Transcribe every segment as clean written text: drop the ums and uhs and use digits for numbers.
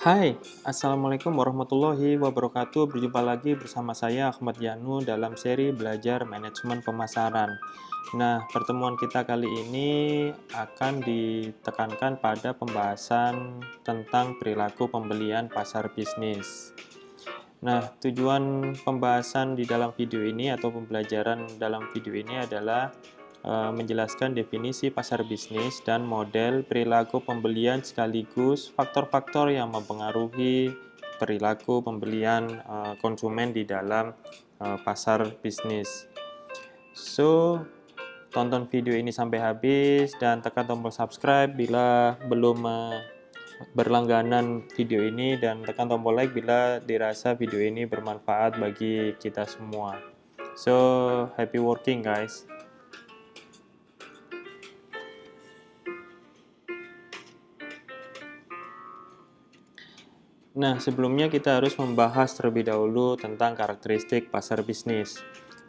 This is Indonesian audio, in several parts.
Hai, Assalamualaikum warahmatullahi wabarakatuh. Berjumpa lagi bersama saya Ahmad Yanu dalam seri belajar manajemen pemasaran. Nah, pertemuan kita kali ini akan ditekankan pada pembahasan tentang perilaku pembelian pasar bisnis. Nah, tujuan pembahasan di dalam video ini atau pembelajaran dalam video ini adalah menjelaskan definisi pasar bisnis dan model perilaku pembelian sekaligus faktor-faktor yang mempengaruhi perilaku pembelian konsumen di dalam pasar bisnis. So, tonton video ini sampai habis dan tekan tombol subscribe bila belum berlangganan video ini dan tekan tombol like bila dirasa video ini bermanfaat bagi kita semua. So, happy working guys. Nah, sebelumnya kita harus membahas terlebih dahulu tentang karakteristik pasar bisnis.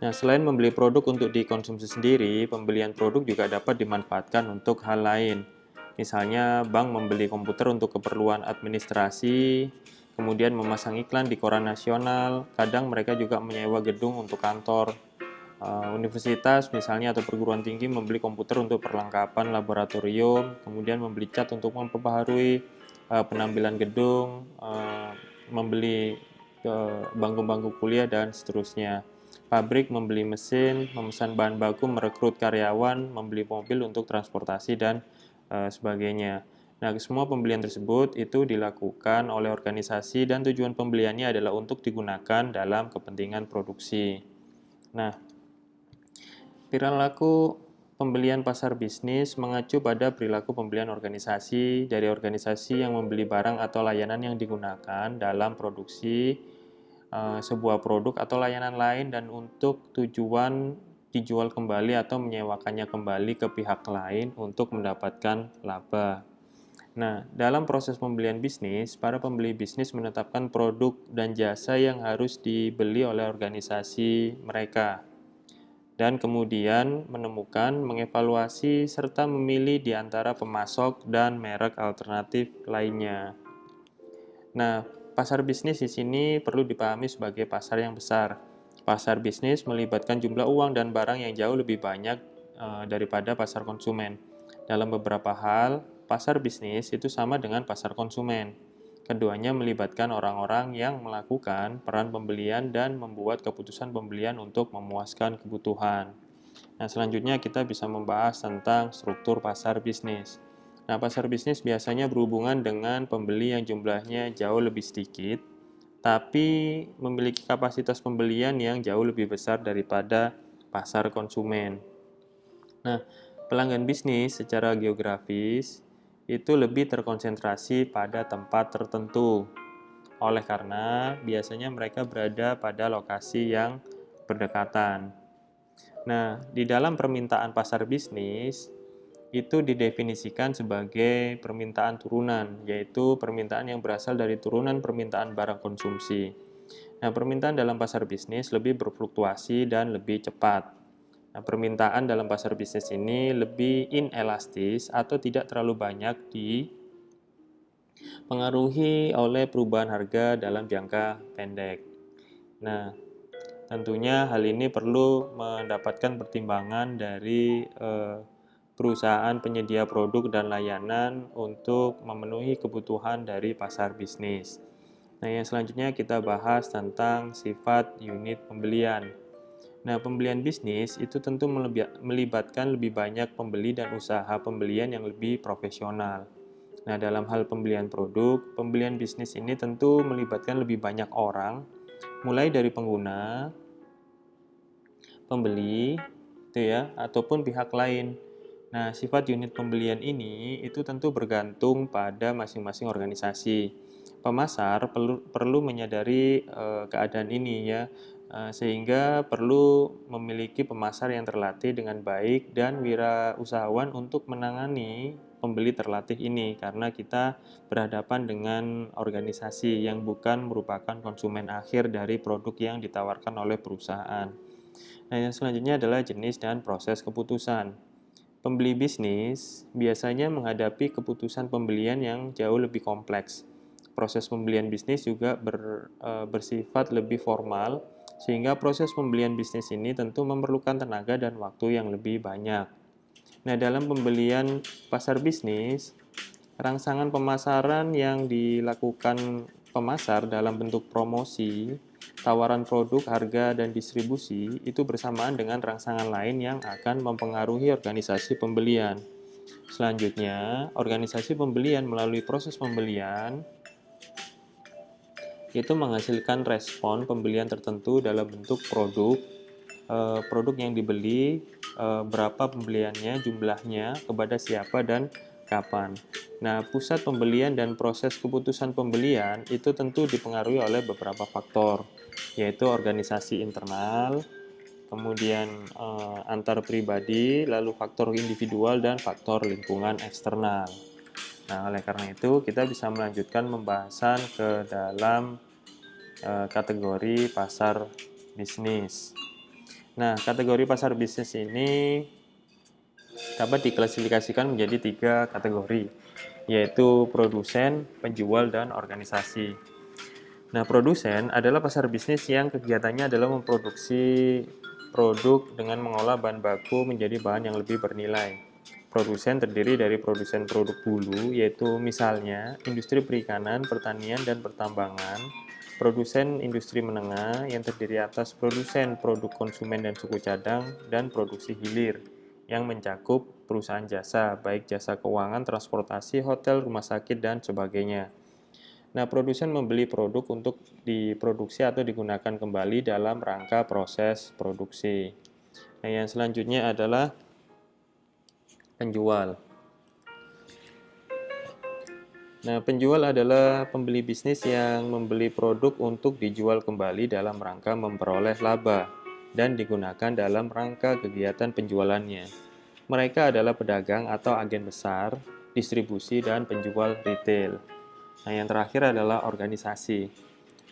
Nah, selain membeli produk untuk dikonsumsi sendiri, pembelian produk juga dapat dimanfaatkan untuk hal lain. Misalnya, bank membeli komputer untuk keperluan administrasi, kemudian memasang iklan di koran nasional, kadang mereka juga menyewa gedung untuk kantor. Universitas misalnya atau perguruan tinggi membeli komputer untuk perlengkapan laboratorium, kemudian membeli cat untuk memperbaharui penampilan gedung, membeli bangku-bangku kuliah dan seterusnya. Pabrik membeli mesin, memesan bahan baku, merekrut karyawan, membeli mobil untuk transportasi dan sebagainya. Nah, semua pembelian tersebut itu dilakukan oleh organisasi dan tujuan pembeliannya adalah untuk digunakan dalam kepentingan produksi. Nah, perilaku pembelian pasar bisnis mengacu pada perilaku pembelian organisasi dari organisasi yang membeli barang atau layanan yang digunakan dalam produksi sebuah produk atau layanan lain dan untuk tujuan dijual kembali atau menyewakannya kembali ke pihak lain untuk mendapatkan laba. Nah, dalam proses pembelian bisnis, para pembeli bisnis menetapkan produk dan jasa yang harus dibeli oleh organisasi mereka dan kemudian menemukan, mengevaluasi, serta memilih di antara pemasok dan merek alternatif lainnya. Nah, pasar bisnis di sini perlu dipahami sebagai pasar yang besar. Pasar bisnis melibatkan jumlah uang dan barang yang jauh lebih banyak daripada pasar konsumen. Dalam beberapa hal, pasar bisnis itu sama dengan pasar konsumen. Keduanya melibatkan orang-orang yang melakukan peran pembelian dan membuat keputusan pembelian untuk memuaskan kebutuhan. Nah, selanjutnya kita bisa membahas tentang struktur pasar bisnis. Nah, pasar bisnis biasanya berhubungan dengan pembeli yang jumlahnya jauh lebih sedikit, tapi memiliki kapasitas pembelian yang jauh lebih besar daripada pasar konsumen. Nah, pelanggan bisnis secara geografis itu lebih terkonsentrasi pada tempat tertentu. Oleh karena biasanya mereka berada pada lokasi yang berdekatan. Nah, di dalam permintaan pasar bisnis, itu didefinisikan sebagai permintaan turunan, yaitu permintaan yang berasal dari turunan permintaan barang konsumsi. Nah, permintaan dalam pasar bisnis lebih berfluktuasi dan lebih cepat. Nah, permintaan dalam pasar bisnis ini lebih inelastis atau tidak terlalu banyak dipengaruhi oleh perubahan harga dalam jangka pendek. Nah, tentunya hal ini perlu mendapatkan pertimbangan dari perusahaan penyedia produk dan layanan untuk memenuhi kebutuhan dari pasar bisnis. Nah, yang selanjutnya kita bahas tentang sifat unit pembelian. Nah, pembelian bisnis itu tentu melibatkan lebih banyak pembeli dan usaha pembelian yang lebih profesional. Nah, dalam hal pembelian produk, pembelian bisnis ini tentu melibatkan lebih banyak orang, mulai dari pengguna, pembeli, itu ya, ataupun pihak lain. Nah, sifat unit pembelian ini itu tentu bergantung pada masing-masing organisasi. Pemasar perlu menyadari keadaan ini ya, sehingga perlu memiliki pemasar yang terlatih dengan baik dan wirausahawan untuk menangani pembeli terlatih ini karena kita berhadapan dengan organisasi yang bukan merupakan konsumen akhir dari produk yang ditawarkan oleh perusahaan. Nah, yang selanjutnya adalah jenis dan proses keputusan. Pembeli bisnis biasanya menghadapi keputusan pembelian yang jauh lebih kompleks. Proses pembelian bisnis juga bersifat lebih formal, sehingga proses pembelian bisnis ini tentu memerlukan tenaga dan waktu yang lebih banyak. Nah, dalam pembelian pasar bisnis, rangsangan pemasaran yang dilakukan pemasar dalam bentuk promosi, tawaran produk, harga, dan distribusi itu bersamaan dengan rangsangan lain yang akan mempengaruhi organisasi pembelian. Selanjutnya, organisasi pembelian melalui proses pembelian itu menghasilkan respon pembelian tertentu dalam bentuk produk, produk yang dibeli, berapa pembeliannya, jumlahnya, kepada siapa, dan kapan. Nah, pusat pembelian dan proses keputusan pembelian itu tentu dipengaruhi oleh beberapa faktor, yaitu organisasi internal, kemudian antar pribadi, lalu faktor individual, dan faktor lingkungan eksternal. Nah, oleh karena itu, kita bisa melanjutkan pembahasan ke dalam kategori pasar bisnis. Nah, kategori pasar bisnis ini dapat diklasifikasikan menjadi 3 kategori, yaitu produsen, penjual, dan organisasi. Nah, produsen adalah pasar bisnis yang kegiatannya adalah memproduksi produk dengan mengolah bahan baku menjadi bahan yang lebih bernilai. Produsen terdiri dari produsen produk hulu, yaitu misalnya industri perikanan, pertanian, dan pertambangan. Produsen industri menengah yang terdiri atas produsen produk konsumen dan suku cadang, dan produksi hilir yang mencakup perusahaan jasa, baik jasa keuangan, transportasi, hotel, rumah sakit, dan sebagainya. Nah, produsen membeli produk untuk diproduksi atau digunakan kembali dalam rangka proses produksi. Nah, yang selanjutnya adalah penjual. Nah, penjual adalah pembeli bisnis yang membeli produk untuk dijual kembali dalam rangka memperoleh laba dan digunakan dalam rangka kegiatan penjualannya. Mereka adalah pedagang atau agen besar, distribusi, dan penjual retail. Nah, yang terakhir adalah organisasi.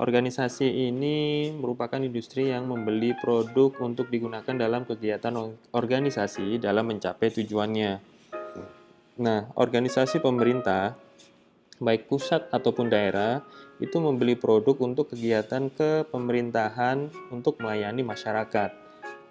Organisasi ini merupakan industri yang membeli produk untuk digunakan dalam kegiatan organisasi dalam mencapai tujuannya. Nah, organisasi pemerintah baik pusat ataupun daerah, itu membeli produk untuk kegiatan kepemerintahan untuk melayani masyarakat.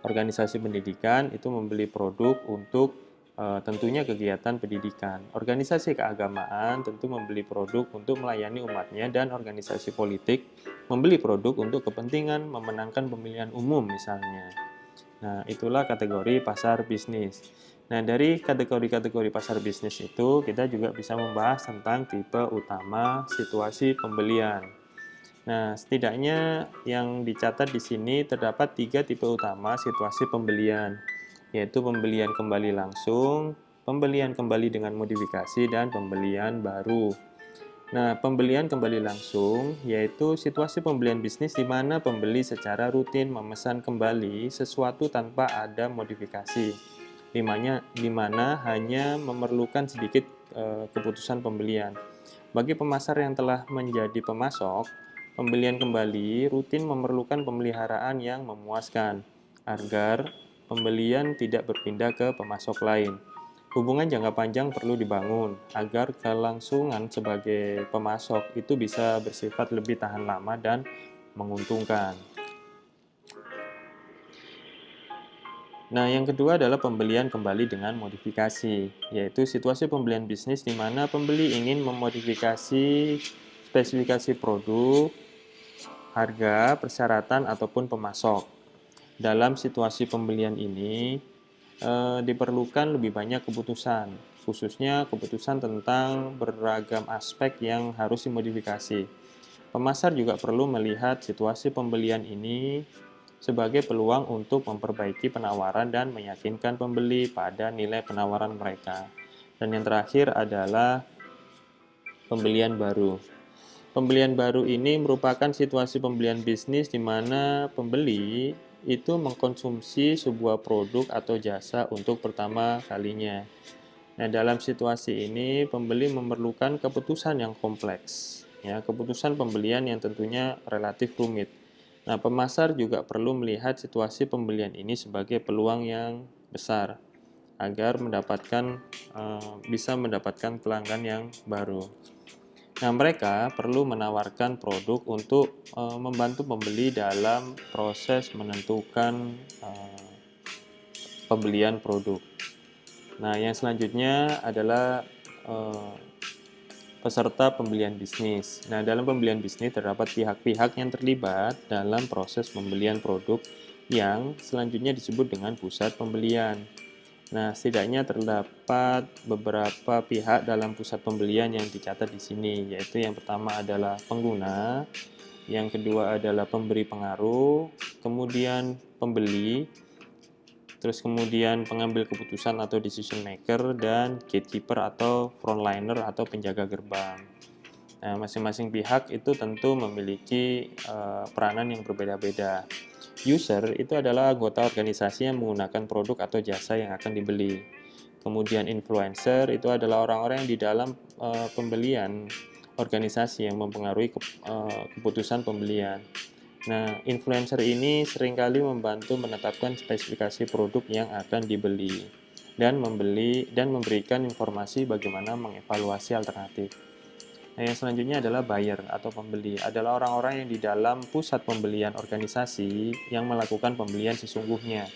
Organisasi pendidikan itu membeli produk untuk tentunya kegiatan pendidikan. Organisasi keagamaan tentu membeli produk untuk melayani umatnya, dan organisasi politik membeli produk untuk kepentingan memenangkan pemilihan umum misalnya. Nah, itulah kategori pasar bisnis. Nah, dari kategori-kategori pasar bisnis itu, kita juga bisa membahas tentang tipe utama situasi pembelian. Nah, setidaknya yang dicatat di sini terdapat 3 tipe utama situasi pembelian, yaitu pembelian kembali langsung, pembelian kembali dengan modifikasi, dan pembelian baru. Nah, pembelian kembali langsung yaitu situasi pembelian bisnis di mana pembeli secara rutin memesan kembali sesuatu tanpa ada modifikasi, di mana hanya memerlukan sedikit keputusan pembelian. Bagi pemasar yang telah menjadi pemasok, pembelian kembali rutin memerlukan pemeliharaan yang memuaskan agar pembelian tidak berpindah ke pemasok lain. Hubungan jangka panjang perlu dibangun agar kelangsungan sebagai pemasok itu bisa bersifat lebih tahan lama dan menguntungkan. Nah, yang kedua adalah pembelian kembali dengan modifikasi, yaitu situasi pembelian bisnis di mana pembeli ingin memodifikasi spesifikasi produk, harga, persyaratan, ataupun pemasok. Dalam situasi pembelian ini, diperlukan lebih banyak keputusan, khususnya keputusan tentang beragam aspek yang harus dimodifikasi. Pemasar juga perlu melihat situasi pembelian ini sebagai peluang untuk memperbaiki penawaran dan meyakinkan pembeli pada nilai penawaran mereka. Dan yang terakhir adalah pembelian baru. Pembelian baru ini merupakan situasi pembelian bisnis di mana pembeli itu mengkonsumsi sebuah produk atau jasa untuk pertama kalinya. Nah, dalam situasi ini pembeli memerlukan keputusan yang kompleks, ya, keputusan pembelian yang tentunya relatif rumit. Nah, pemasar juga perlu melihat situasi pembelian ini sebagai peluang yang besar agar bisa mendapatkan pelanggan yang baru. Nah, mereka perlu menawarkan produk untuk membantu pembeli dalam proses menentukan pembelian produk. Nah, yang selanjutnya adalah eh, peserta pembelian bisnis. Nah, dalam pembelian bisnis terdapat pihak-pihak yang terlibat dalam proses pembelian produk yang selanjutnya disebut dengan pusat pembelian. Nah, setidaknya terdapat beberapa pihak dalam pusat pembelian yang dicatat di sini, yaitu yang pertama adalah pengguna, yang kedua adalah pemberi pengaruh, kemudian pembeli, terus kemudian pengambil keputusan atau decision maker, dan gatekeeper atau frontliner atau penjaga gerbang. Nah, masing-masing pihak itu tentu memiliki peranan yang berbeda-beda. User itu adalah anggota organisasi yang menggunakan produk atau jasa yang akan dibeli. Kemudian influencer itu adalah orang-orang yang di dalam pembelian organisasi yang mempengaruhi keputusan pembelian. Nah, influencer ini seringkali membantu menetapkan spesifikasi produk yang akan dibeli dan memberikan informasi bagaimana mengevaluasi alternatif. Nah, yang selanjutnya adalah buyer atau pembeli, adalah orang-orang yang di dalam pusat pembelian organisasi yang melakukan pembelian sesungguhnya.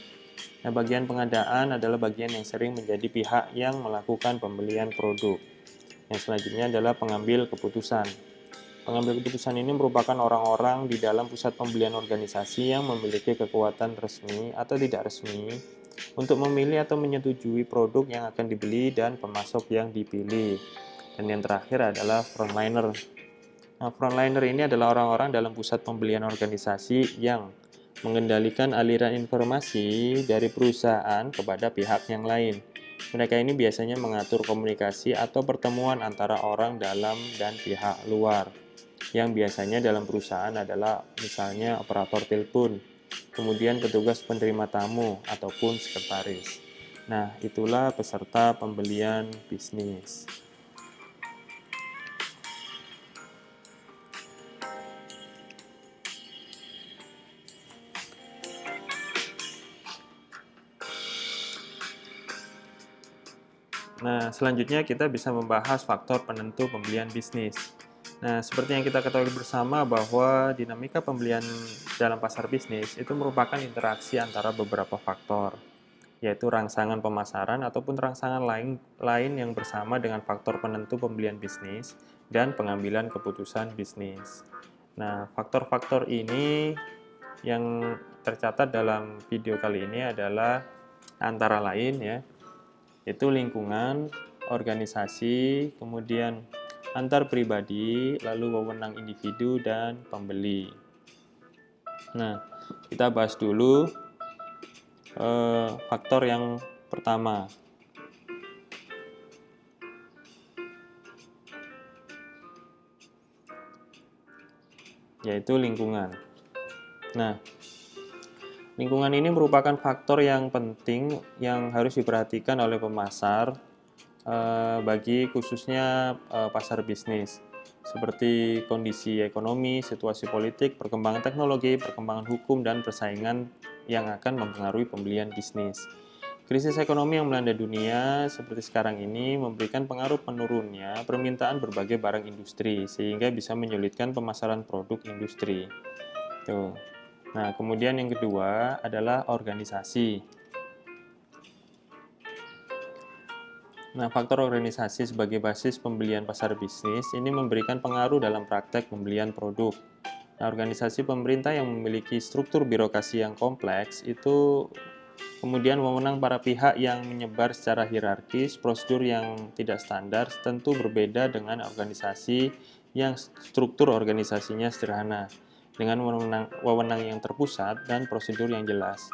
Nah, bagian pengadaan adalah bagian yang sering menjadi pihak yang melakukan pembelian produk. Yang selanjutnya adalah pengambil keputusan. Pengambil keputusan ini merupakan orang-orang di dalam pusat pembelian organisasi yang memiliki kekuatan resmi atau tidak resmi untuk memilih atau menyetujui produk yang akan dibeli dan pemasok yang dipilih. Dan yang terakhir adalah frontliner. Nah, frontliner ini adalah orang-orang dalam pusat pembelian organisasi yang mengendalikan aliran informasi dari perusahaan kepada pihak yang lain. Mereka ini biasanya mengatur komunikasi atau pertemuan antara orang dalam dan pihak luar, yang biasanya dalam perusahaan adalah misalnya operator telepon, kemudian petugas penerima tamu, ataupun sekretaris. Nah, itulah peserta pembelian bisnis. Nah, selanjutnya kita bisa membahas faktor penentu pembelian bisnis. Nah, seperti yang kita ketahui bersama bahwa dinamika pembelian dalam pasar bisnis itu merupakan interaksi antara beberapa faktor, yaitu rangsangan pemasaran ataupun rangsangan lain yang bersama dengan faktor penentu pembelian bisnis dan pengambilan keputusan bisnis. Nah, faktor-faktor ini yang tercatat dalam video kali ini adalah antara lain ya, yaitu lingkungan, organisasi, kemudian antar pribadi, lalu wewenang individu dan pembeli. Nah, kita bahas dulu faktor yang pertama, yaitu lingkungan. Nah, lingkungan ini merupakan faktor yang penting yang harus diperhatikan oleh pemasar bagi khususnya pasar bisnis, seperti kondisi ekonomi, situasi politik, perkembangan teknologi, perkembangan hukum, dan persaingan yang akan mempengaruhi pembelian bisnis. Krisis ekonomi yang melanda dunia seperti sekarang ini memberikan pengaruh menurunnya permintaan berbagai barang industri, sehingga bisa menyulitkan pemasaran produk industri. Tuh. Nah, kemudian yang kedua adalah organisasi. Nah, faktor organisasi sebagai basis pembelian pasar bisnis ini memberikan pengaruh dalam praktek pembelian produk. Nah, organisasi pemerintah yang memiliki struktur birokrasi yang kompleks itu kemudian wewenang para pihak yang menyebar secara hierarkis, prosedur yang tidak standar tentu berbeda dengan organisasi yang struktur organisasinya sederhana, dengan wewenang yang terpusat dan prosedur yang jelas.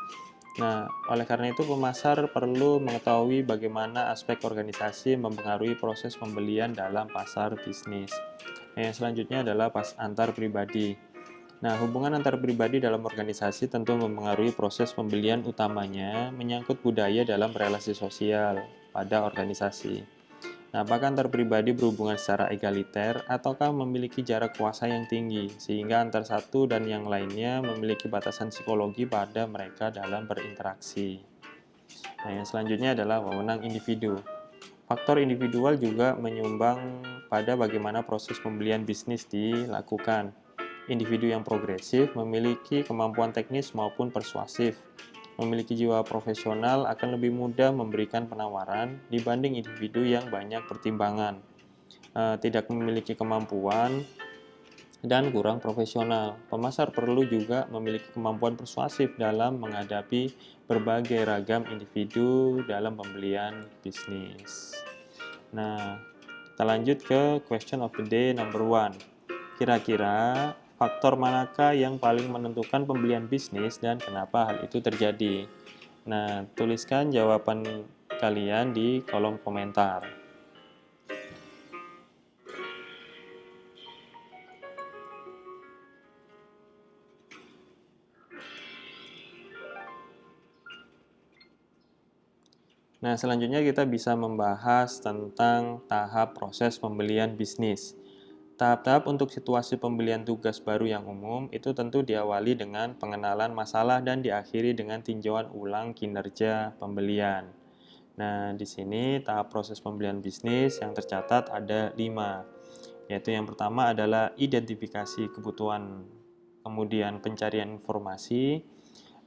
Nah, oleh karena itu pemasar perlu mengetahui bagaimana aspek organisasi mempengaruhi proses pembelian dalam pasar bisnis. Nah, yang selanjutnya adalah antar pribadi. Nah, hubungan antar pribadi dalam organisasi tentu mempengaruhi proses pembelian, utamanya menyangkut budaya dalam relasi sosial pada organisasi. Nah, apakah antar pribadi berhubungan secara egaliter ataukah memiliki jarak kuasa yang tinggi, sehingga antar satu dan yang lainnya memiliki batasan psikologi pada mereka dalam berinteraksi. Nah, yang selanjutnya adalah wewenang individu. Faktor individual juga menyumbang pada bagaimana proses pembelian bisnis dilakukan. Individu yang progresif memiliki kemampuan teknis maupun persuasif. Memiliki jiwa profesional akan lebih mudah memberikan penawaran dibanding individu yang banyak pertimbangan, tidak memiliki kemampuan, dan kurang profesional. Pemasar perlu juga memiliki kemampuan persuasif dalam menghadapi berbagai ragam individu dalam pembelian bisnis. Nah, kita lanjut ke question of the day number 1. Kira-kira faktor manakah yang paling menentukan pembelian bisnis dan kenapa hal itu terjadi? Nah, tuliskan jawaban kalian di kolom komentar. Nah, selanjutnya kita bisa membahas tentang tahap proses pembelian bisnis. Tahap-tahap untuk situasi pembelian tugas baru yang umum itu tentu diawali dengan pengenalan masalah dan diakhiri dengan tinjauan ulang kinerja pembelian. Nah, di sini tahap proses pembelian bisnis yang tercatat ada 5, yaitu yang pertama adalah identifikasi kebutuhan, kemudian pencarian informasi,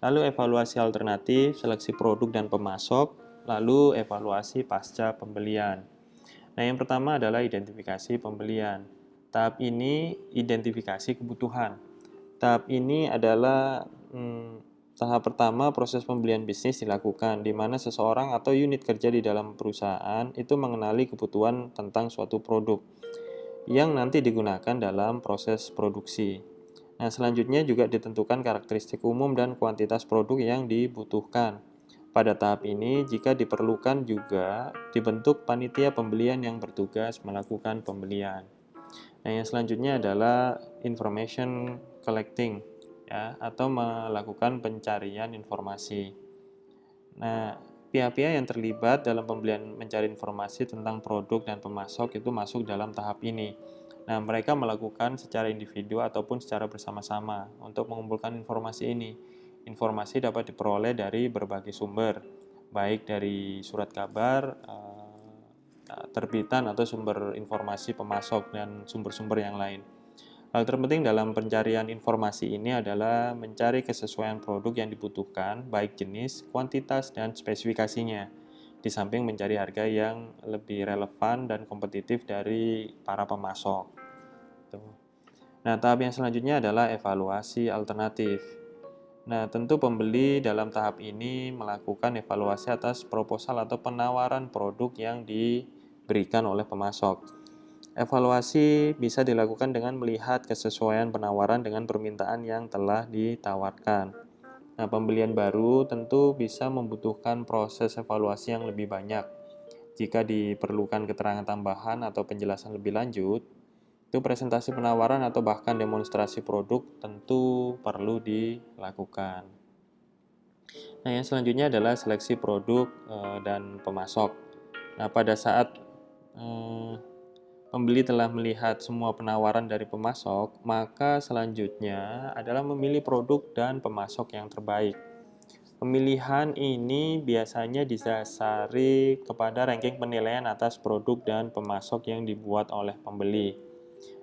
lalu evaluasi alternatif, seleksi produk dan pemasok, lalu evaluasi pasca pembelian. Nah, yang pertama adalah identifikasi pembelian. Tahap ini identifikasi kebutuhan. Tahap ini adalah tahap pertama proses pembelian bisnis dilakukan, di mana seseorang atau unit kerja di dalam perusahaan itu mengenali kebutuhan tentang suatu produk yang nanti digunakan dalam proses produksi. Nah, selanjutnya juga ditentukan karakteristik umum dan kuantitas produk yang dibutuhkan. Pada tahap ini, jika diperlukan juga dibentuk panitia pembelian yang bertugas melakukan pembelian. Nah, yang selanjutnya adalah information collecting, ya, atau melakukan pencarian informasi. Nah, pihak-pihak yang terlibat dalam pembelian mencari informasi tentang produk dan pemasok itu masuk dalam tahap ini. Nah, mereka melakukan secara individu ataupun secara bersama-sama untuk mengumpulkan informasi ini. Informasi dapat diperoleh dari berbagai sumber, baik dari surat kabar, terbitan atau sumber informasi pemasok dan sumber-sumber yang lain. Hal terpenting dalam pencarian informasi ini adalah mencari kesesuaian produk yang dibutuhkan, baik jenis, kuantitas, dan spesifikasinya, di samping mencari harga yang lebih relevan dan kompetitif dari para pemasok. Nah, tahap yang selanjutnya adalah evaluasi alternatif. Nah, tentu pembeli dalam tahap ini melakukan evaluasi atas proposal atau penawaran produk yang diberikan oleh pemasok. Evaluasi bisa dilakukan dengan melihat kesesuaian penawaran dengan permintaan yang telah ditawarkan. Nah, pembelian baru tentu bisa membutuhkan proses evaluasi yang lebih banyak. Jika diperlukan keterangan tambahan atau penjelasan lebih lanjut, itu presentasi penawaran atau bahkan demonstrasi produk tentu perlu dilakukan. Nah, yang selanjutnya adalah seleksi produk dan pemasok. Nah, pada saat pembeli telah melihat semua penawaran dari pemasok, maka selanjutnya adalah memilih produk dan pemasok yang terbaik. Pemilihan ini biasanya didasari kepada ranking penilaian atas produk dan pemasok yang dibuat oleh pembeli.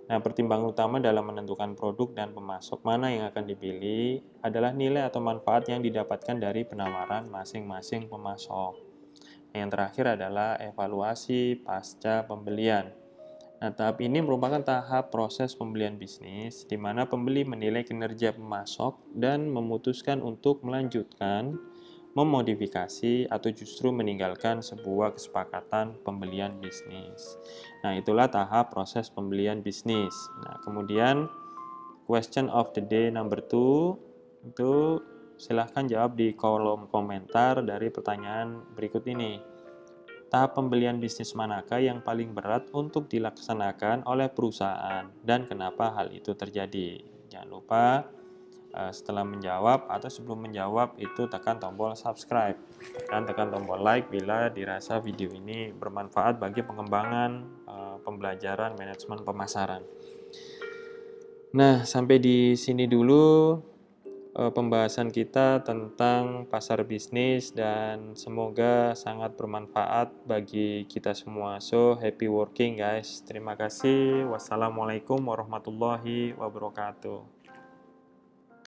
Nah, pertimbangan utama dalam menentukan produk dan pemasok mana yang akan dipilih adalah nilai atau manfaat yang didapatkan dari penawaran masing-masing pemasok. Yang terakhir adalah evaluasi pasca pembelian. Nah, tahap ini merupakan tahap proses pembelian bisnis, di mana pembeli menilai kinerja pemasok dan memutuskan untuk melanjutkan, memodifikasi, atau justru meninggalkan sebuah kesepakatan pembelian bisnis. Nah, itulah tahap proses pembelian bisnis. Nah, kemudian question of the day number 2, itu silahkan jawab di kolom komentar dari pertanyaan berikut ini. Tahap pembelian bisnis manakah yang paling berat untuk dilaksanakan oleh perusahaan dan kenapa hal itu terjadi? Jangan lupa setelah menjawab atau sebelum menjawab itu tekan tombol subscribe dan tekan tombol like bila dirasa video ini bermanfaat bagi pengembangan pembelajaran manajemen pemasaran. Nah, sampai di sini dulu pembahasan kita tentang pasar bisnis dan semoga sangat bermanfaat bagi kita semua. So, happy working guys. Terima kasih. Wassalamualaikum warahmatullahi wabarakatuh.